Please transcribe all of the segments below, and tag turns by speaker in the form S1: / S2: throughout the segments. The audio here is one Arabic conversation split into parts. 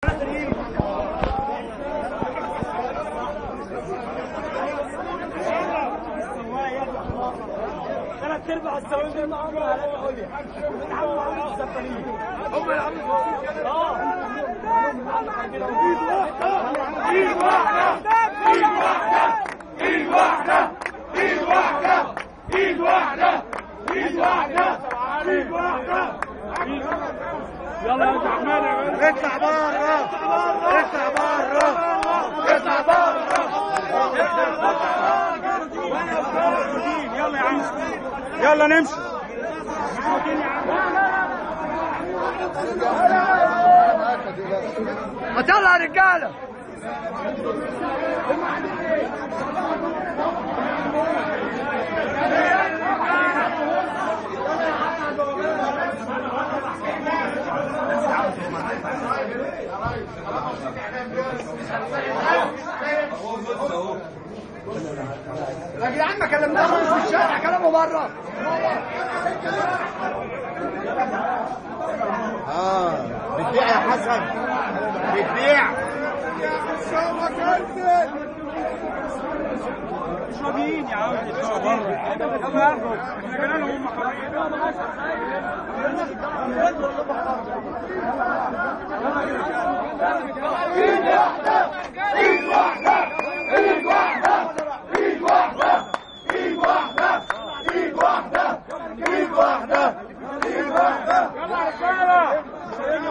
S1: ثلاث ارباع السواقين دول معاهم علامه عليا بيتعاملوا السفارين هم اللي عاملين ايد واحده ايد واحده ايد واحده ايد واحده ايد واحده ايد واحده ايد واحده. يلا يا زعمان اطلع بره اطلع بره اطلع بره. يلا يا عم يلا نمشي. ما طلع رجاله. يا جدعان ما كلمناهمش في الشارع، كلامه بره.
S2: بتبيع يا حسن بتبيع.
S1: مش راضيين يا عم يطلعوا بره. احنا جايين لهم ايد واحده ايد واحده ايد واحده ايد واحده ايد واحده ايد واحده ايد واحده ايد واحده. يلا يا رجاله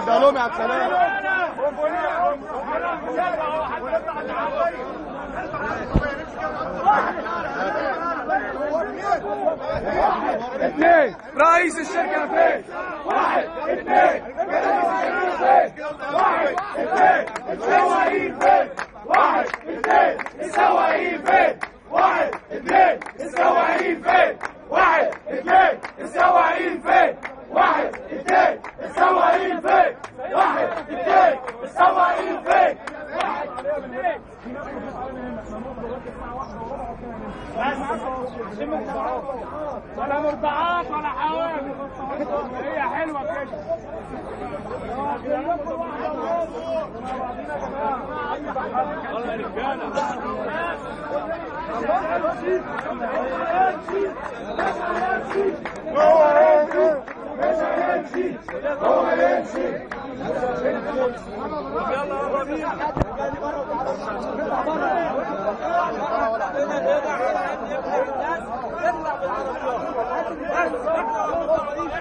S2: سلام يا عبد السلام.
S1: اثنين رئيس الشركة فين؟ واحد اثنين واحد اثنين السواقين فين؟ واحد اثنين السواقين فين؟ واحد اثنين السواقين فين؟ واحد اثنين السواقين فين؟ واحد اثنين السواقين فين؟ واحد اثنين السواقين فين؟ ولا مرضعات ولا حوامل، هي حلوه كده. يلا يا رجاله